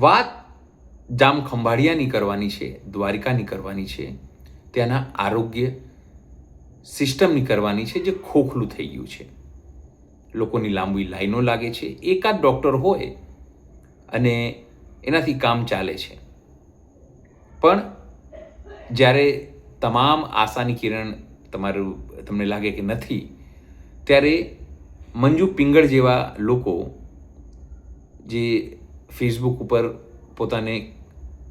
વાત જામખંભાળિયાની કરવાની છે, દ્વારિકાની કરવાની છે, ત્યાંના આરોગ્ય સિસ્ટમની કરવાની છે જે ખોખલું થઈ ગયું છે. લોકોની લાંબી લાઈનો લાગે છે. એકાદ ડૉક્ટર હોય અને એનાથી કામ ચાલે છે, પણ જ્યારે તમામ આશાની કિરણ તમને લાગે કે નથી, ત્યારે મંજુ પિંગળ જેવા લોકો જે ફેસબુક ઉપર પોતાને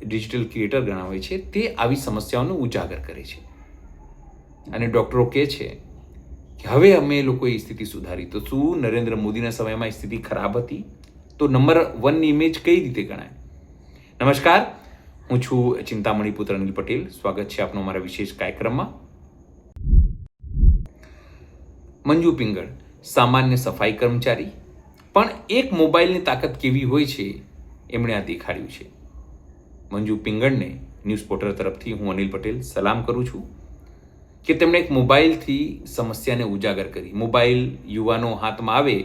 ડિજિટલ ક્રિએટર ગણાવે છે તે આવી સમસ્યાઓનો ઉજાગર કરે છે અને ડૉક્ટરો કહે છે કે હવે અમે લોકોએ સ્થિતિ સુધારી. તો શું નરેન્દ્ર મોદીના સમયમાં સ્થિતિ ખરાબ હતી? તો નંબર 1ની ઇમેજ કઈ રીતે ગણાય? નમસ્કાર, હું છું ચિંતામણી પુત્ર અનિલ પટેલ. સ્વાગત છે આપનો મારા વિશેષ કાર્યક્રમમાં. મંજુ પિંગળ સામાન્ય સફાઈ કર્મચારી, પણ એક મોબાઈલની તાકાત કેવી હોય છે એમણે આ દેખાડ્યું છે. મંજુ પિંગળને ન્યૂઝ પોર્ટલ તરફથી હું અનિલ પટેલ સલામ કરું છું કે તેમણે એક મોબાઈલથી સમસ્યાને ઉજાગર કરી. મોબાઈલ યુવાનો હાથમાં આવે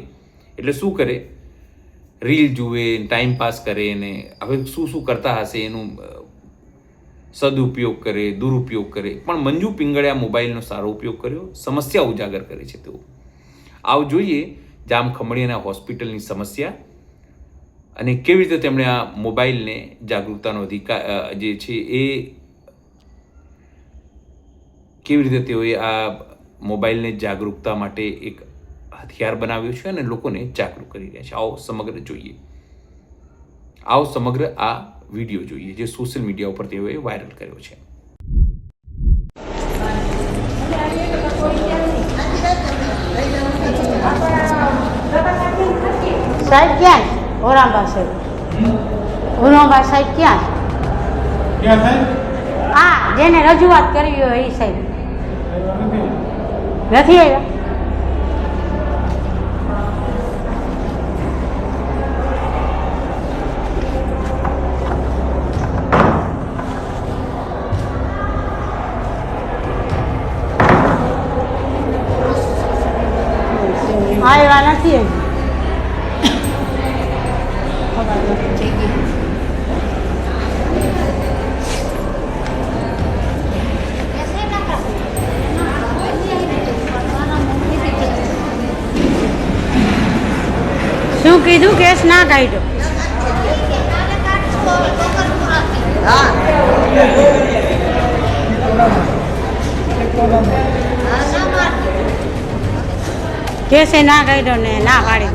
એટલે શું કરે? રીલ જુએ, ટાઈમ પાસ કરે, ને હવે શું શું કરતા હશે એનું સદુપયોગ કરે, દુરુપયોગ કરે. પણ મંજુ પિંગળે આ મોબાઈલનો સારો ઉપયોગ કર્યો, સમસ્યા ઉજાગર કરે છે. તેઓ આવ જોઈએ જામખંભાળિયાના હોસ્પિટલની સમસ્યા અને કેવી રીતે તેમણે આ મોબાઈલને જાગૃતતાનો અધિકાર જે છે એ કેવી રીતે તેઓએ આ મોબાઈલને જાગૃતતા માટે એક હથિયાર બનાવ્યો છે અને લોકોને જાગૃત કરી રહ્યા છે. આવો સમગ્ર જોઈએ. આવો સમગ્ર આ વિડીયો જોઈએ જે સોશિયલ મીડિયા ઉપર તેઓએ વાયરલ કર્યો છે. સાહેબ ક્યાં? ઓરાંબા સાહેબ. ઓરાંબા સાહેબ ક્યાં? ક્યાં સાહેબ? હા, જેને રજૂઆત કરવી હોય એ સાહેબ નથી આવ્યા. આવ્યા નથી હજી. શું કીધું? કેસ ના કાઢ્યો. કેસે ના કાઢ્યો ને ના પાડી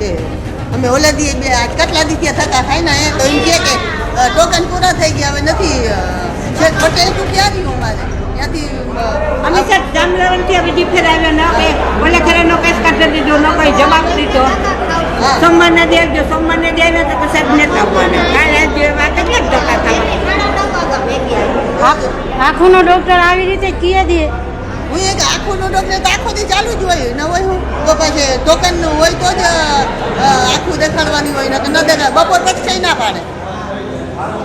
દે. અમે ઓલા દી કેટલા દી થતા થાય ને તો એમ કે ટોકન પૂરા થઈ ગયા, હવે નથી. પટેલ તું ક્યાં રહ્યું અમારે ત્યાંથી અમે સર જામનગરથી હવે ડિફેર આવ્યો ન કે ઓલે ખરેનો કેસ કાઢી દીધો, ન કોઈ જવાબ દીધો. સોમવારને દેજો, સોમવારને દેવે તો કે સાહેબ નેતા આવવાના. કાલે જેવા કેટલાક ધક્કા થવા. આંખોનો ડૉક્ટર આવી રીતે કીએ દે. હું એક આંખોનો ડૉક્ટર તો આખો દી ચાલુ જ હોય ને, હોય હું તો પછી ટોકન હોય તો જ આંખું દેખાડવાની હોય ને, ન દેખાય. બપોર પછી ના પાડે,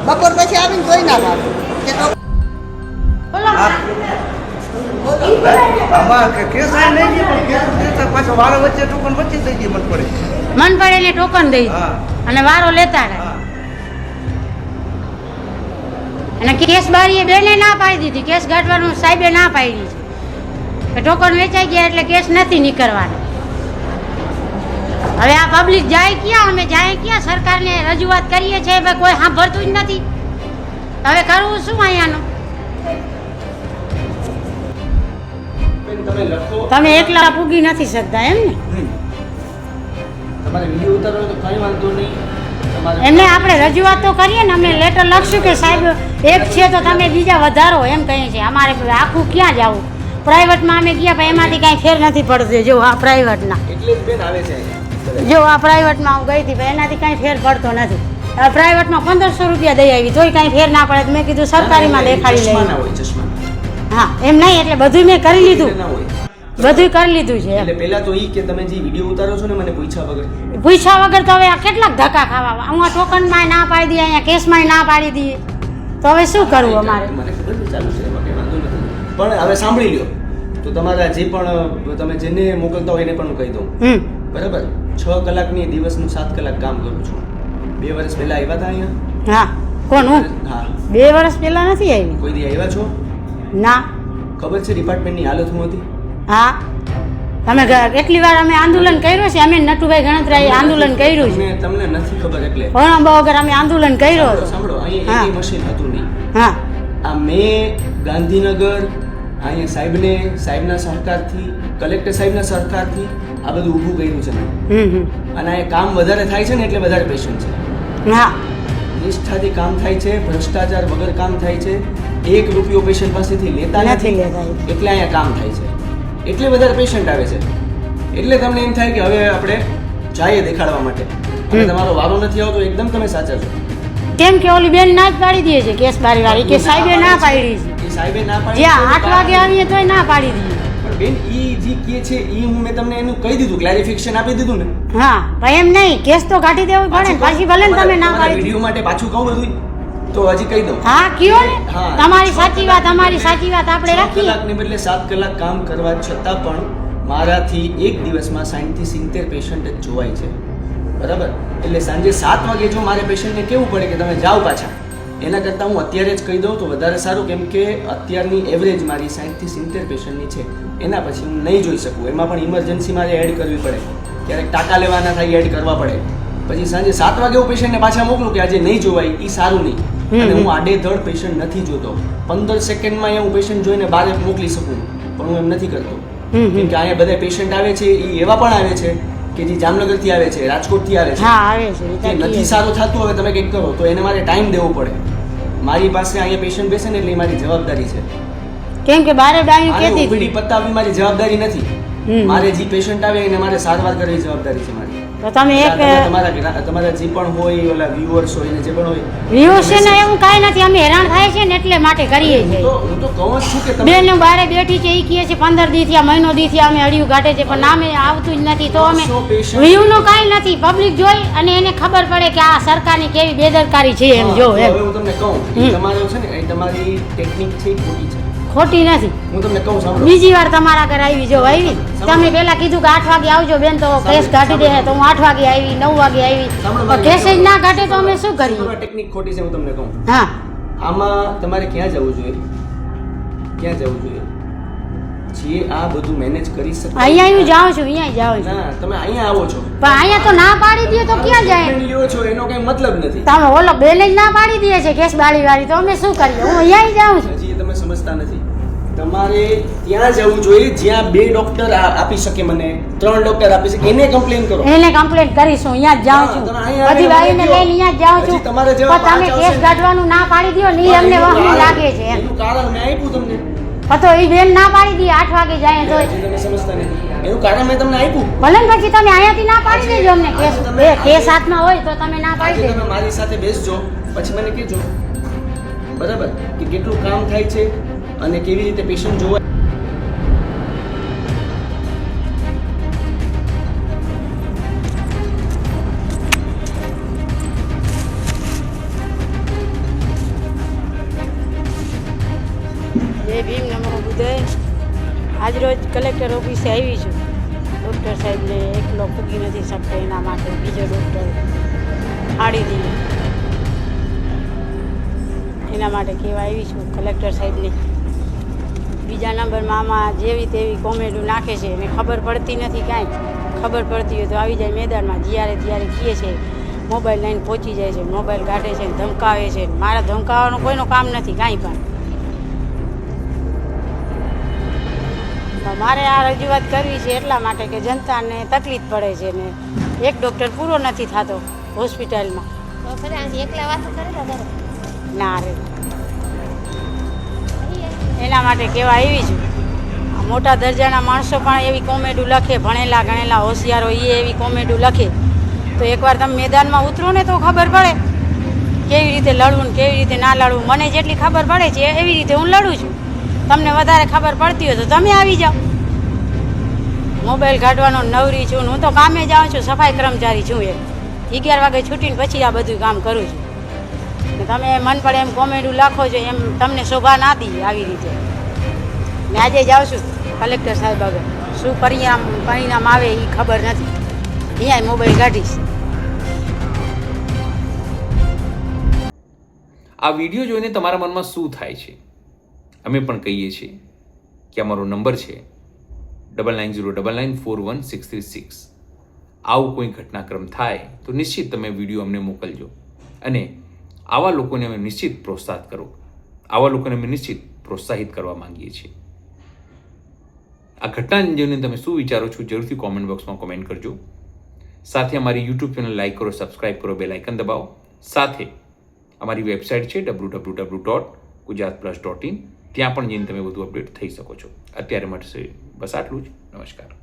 બપોર પછી આવીને જોઈ ના પાડે કે મન પડે ને ટોકન દઈ અને વારો લેતા રહે. અને કેસ બારીએ બેને ના પાડી દીધી, કેસ કાઢવાનું સાહેબે ના પાડી છે કે ટોકન વેચાઈ ગયા એટલે કેસ નથી નીકળવાનો. હવે આ પબ્લિક જાય ક્યાં? અમે જાય ક્યાં? સરકારને રજૂઆત કરીએ છીએ, ભાઈ કોઈ સાંભળતું જ નથી. હવે કરવું શું અહીંયાનું? તમે એકલા પૂગી નથી શકતા એમ ને? એમને આપણે રજૂઆત તો કરીએ ને, અમે લેટર લખશું કે સાહેબ એક છે તો તમે બીજા વધારો એમ કહીએ છીએ. અમારે આખું ક્યાં જવું? પ્રાઇવેટમાં અમે ગયા પણ એમાંથી કાંઈ ફેર નથી પડતો. જો આ પ્રાઇવેટના જો આ પ્રાઇવેટમાં હું ગઈ હતી પણ એનાથી કાંઈ ફેર પડતો નથી. પ્રાઇવેટમાં 1500 રૂપિયા દઈ આવી તોય કાંઈ ફેર ના પડે. મેં કીધું સરકારીમાં દેખાડી લઈએ. હા એમ નહીં, એટલે બધું મેં કરી લીધું, બધું કરી લીધું છે. એટલે પહેલા તો ઈ કે તમે જે વિડિયો ઉતારો છો ને મને પૂછ્યા વગર તો હવે આ કેટલાક ધક્કા ખાવા. હું આ ટોકનમાં ના પાડી દઈએ, અહીંયા કેસમાં ના પાડી દઈએ, તો હવે શું કરવું અમારે? મને ખબર છે ચાલુ છે, એમાં કઈ વાંધો નથી. પણ હવે સાંભળી લ્યો તો તમારા જે પણ તમે જેને મોકલતા હોય એને પણ હું કહી દઉં, બરાબર? 6 કલાકની દિવસનું 7 કલાક કામ કરું છું. 2 વર્ષ પહેલા આવ્યા હતા અહીંયા? હા કોણ હું હા. 2 વર્ષ પહેલા નથી આવી. કોઈ દી આવ્યા છો? ના. ખબર છે ડિપાર્ટમેન્ટની હાલત શું હતી? હા તમે કેટલી વાર અમે આંદોલન કર્યું છે. અમે નટુભાઈ ગણતરાએ આંદોલન કર્યું છે. તમને નથી ખબર એટલે ભણવા વગર અમે આંદોલન કર્યું હતું. સાંભળો, અહીંયા હા. એવી મશીન હતું નહીં. હા આ મેં ગાંધીનગર અહીંયા સાહેબના સહકારથી, કલેક્ટર સાહેબના સહકારથી આ બધું ઊભું કર્યું છે મેં. અને અહીંયા કામ વધારે થાય છે ને એટલે વધારે પેશન્ટ છે. હા નિષ્ઠાથી કામ થાય છે, ભ્રષ્ટાચાર વગર કામ થાય છે, 1 રૂપિયો પેશન્ટ પાસેથી લેતા નથી નથી, લેતા. એટલે અહીંયા કામ થાય છે, એટલે વધારે પેશન્ટ આવે છે. એટલે તમને એમ થાય કે હવે આપણે જઈએ દેખાડવા માટે, અને તમારો વારો નથી આવતો. એકદમ તમે સાચા છો. કેમ કે ઓલી બેન ના જ પાડી દે છે કેસ બારી વાળી કે સાહેબે ના પાડી છે. એ સાહેબે ના પાડી જ્યાં છે, 8 વાગે આવીએ તોય ના પાડી દઈએ. પણ બેન ઈ જે કહે છે ઈ મેં તમને એનું કહી દીધું, ક્લેરિફિકેશન આપી દીધું ને. હા પણ એમ નહીં કેસ તો કાઢી દેવું પડે ને. પાછી ભલે ને તમે ના પાડી વિડીયો માટે પાછું કહું બધું તો હજી કહી દઉં. હા કયો ને હા. તમારી સાચી વાત અમારી સાચી વાત આપણે 6 રાખીએ. કલાકને બદલે 7 કલાક કામ કરવા છતાં પણ મારાથી એક દિવસમાં 60 થી 70 પેશન્ટ જ જોવાય છે, બરાબર? એટલે સાંજે 7 વાગે જો મારે પેશન્ટને કહેવું પડે કે તમે જાઓ પાછા, એના કરતાં હું અત્યારે જ કહી દઉં તો વધારે સારું. કેમ કે અત્યારની એવરેજ મારી 60 થી 70 પેશન્ટની છે. એના પછી હું નહીં જોઈ શકું. એમાં પણ ઇમરજન્સી મારે એડ કરવી પડે, ક્યારેક ટાંકા લેવાના થાય એડ કરવા પડે. પછી સાંજે 7 વાગે હું પેશન્ટને પાછા મોકલું કે આજે નહીં જોવાય, એ સારું નહીં. અને હું આડેધડ પેશન્ટ નથી જોતો. 15 સેકન્ડમાં હું પેશન્ટ જોઈને બહાર મોકલી શકું, પણ હું એમ નથી કરતો. કેમ કે અહીંયા બધા પેશન્ટ આવે છે, એ એવા પણ આવે છે કે જે જામનગરથી આવે છે, રાજકોટથી આવે છે. હા આવે છે એ કે તો નથી કીએ. સારું થતું, હવે તમે કંઈક કરો, તો એને મારે ટાઈમ દેવો પડે. મારી પાસે અહીંયા પેશન્ટ બેસે ને એટલે એ મારી જવાબદારી છે. કેમ કે બારે ડાયું આને કેતી OPD પતાવવી મારી જવાબદારી નથી. મારે જે પેશન્ટ આવે એને મારે સારવાર કરવી જવાબદારી છે મારી. તો તમે એક તમારા જે પણ હોય, ઓલા વ્યુઅર્સ હોય ને જે પણ હોય, વ્યૂ છે ને એવું કાંઈ નથી. અમે હેરાન થાય છે ને એટલે માટે કરીએ છીએ. હું તો કહું જ છું કે તમે બેન બારે બેઠી છે એ કહે છે 15 દી થયા, મહિનો દી થયા અમે અડિયું કાઢે છે, પણ નામે આવતું જ નથી. તો અમે 100 patient- વ્યૂ નું કાંઈ નથી. પબ્લિક જોઈ અને એને ખબર પડે કે આ સરકારની કેવી બેદરકારી છે એમ જો હા, એમ. હવે હું તમને કહું, એ તમારો છે ને, એ તમારી ટેકનિક છે, એ ખોટી છે. ખોટી નથી. હું તમને કહું, સાંભળો. બીજી વાર તમારા ઘરે આવી જો આવી. તમે પેલા કીધું કે 8 વાગે આવજો બેન, તો કેસ કાઢી દે. તો હું 8 વાગે આવી, 9 વાગે આવી, પણ કેસ જ ના કાઢે તો અમે શું કરીએ? તમારી ટેકનિક ખોટી છે, હું તમને કહું. હા આમાં તમારે ક્યાં જવું જોઈએ? ક્યાં જવું જોઈએ? જે આ બધું મેનેજ કરી શકે. અહીંયા હું જાઉં છું, અહીંયા જાઉં છું, ના, તમે અહીંયા આવો છો, પણ અહીંયા તો ના પાડી દે તો ક્યાં જાય? treatment લ્યો છો, એનો કઈ મતલબ નથી. તમે ઓલો બેન જ ના પાડી દે છે કેસ બાળી વાળી, તો અમે શું કરીએ? હું અહીંયા જાઉં છું. હજી એ તમે સમજતા નથી. તમારે ત્યાં જવું જોઈએ જ્યાં 2 ડોક્ટર આપી શકે, મને 3 ડોક્ટર આપી શકે, એને કમ્પ્લેન કરો. એને કમ્પ્લેન્ટ કરીશું. અહીંયા જ જાઉં છું, હા, તમે અહીંયા બધી વાળીને આવીને લઈને અહીંયા જ જાઉં છું. હજી તમારે જેવા પણ તમે 5 કેસ આવશે ને. કાઢવાનું ના પાડી દો ને એ અમને એનું વહમી કારણ- લાગે છે એમ. એનું કારણ મેં આપ્યું તમને. પણ તો એ બેન ના પાડી દે 8 વાગે જાય તો હજી તમે સમજતા નથી. એનું કારણ મેં તમને આપ્યું. ભલે ને પછી તમે અહીંયાથી ના પાડી દેજો અમને કેસ. આજે તમે- કેસ હાથમાં હોય તો તમે ના આજે પાડી દેજો. તમે મારી સાથે બેસજો, પછી મને કહેજો, બરાબર, કે કેટલું કામ થાય છે અને કેવી રીતે પેશન્ટ જોવાય. જય ભીમ નમો બુદ્ધાય. આજરોજ કલેક્ટર ઓફિસે આવી છું. ડૉક્ટર સાહેબને એકલો પૂગી નથી શકતો, એના માટે બીજો ડૉક્ટર ફાડી દીધો. એના માટે કહેવા આવી છું કલેક્ટર સાહેબને. બીજા નંબરમાં આમાં જેવી તેવી કોમેડું નાખે છે એને ખબર પડતી નથી કાંઈ. ખબર પડતી હોય તો આવી જાય મેદાનમાં, જ્યારે ત્યારે કહે છે, મોબાઈલ લઈને પહોંચી જાય છે, મોબાઈલ કાઢે છે, ધમકાવે છે. મારા ધમકાવવાનું કોઈનું કામ નથી કાંઈ પણ. મારે આ રજૂઆત કરવી છે એટલા માટે કે જનતાને તકલીફ પડે છે ને એક ડૉક્ટર પૂરો નથી થતો હોસ્પિટલમાં. ના રે, એના માટે કહેવા આવી છું. આ મોટા દરજાના માણસો પણ એવી કોમેડું લખે, ભણેલા ગણેલા હોશિયારો એ એવી કોમેડું લખે. તો એકવાર તમે મેદાનમાં ઉતરો ને તો ખબર પડે કેવી રીતે લડવું ને કેવી રીતે ના લડવું. મને જેટલી ખબર પડે છે એવી રીતે હું લડું છું. તમને વધારે ખબર પડતી હોય તો તમે આવી જાઓ. મોબાઈલ કાઢવાનો નવરી છું, હું તો કામે જાઉં છું, સફાઈ કર્મચારી છું. 11 વાગે છૂટીને પછી આ બધું કામ કરું છું. ને તમે મન પડે એમ કોમેડું લખો છો એમ તમને શોભા ના દી આવી રીતે. ને આજે જાઉં છું કલેક્ટર સાહેબ આગળ, શું પરિણામ આવે એ ખબર નથી. અહીંયા મોબાઈલ કાઢીશ. આ વિડીયો જોઈને તમારા મનમાં શું થાય છે? અમે પણ કહીએ છીએ કે અમારો નંબર છે 9909941636. આવું કોઈ ઘટનાક્રમ થાય તો નિશ્ચિત તમે વિડીયો અમને મોકલજો અને આવા લોકોને અમે નિશ્ચિત પ્રોત્સાહિત કરવા માંગીએ છીએ. આ ઘટનાને જોઈને તમે શું વિચારો છો જરૂરથી કોમેન્ટ બોક્સમાં કોમેન્ટ કરજો. સાથે અમારી યુટ્યુબ ચેનલ લાઈક કરો, સબસ્ક્રાઇબ કરો, બેલ આઇકન દબાવો. સાથે અમારી વેબસાઇટ છે www.gujaratplus.in. ત્યાં પણ જઈને તમે વધુ અપડેટ થઈ શકો છો. અત્યારે માટે બસ આટલું જ. નમસ્કાર.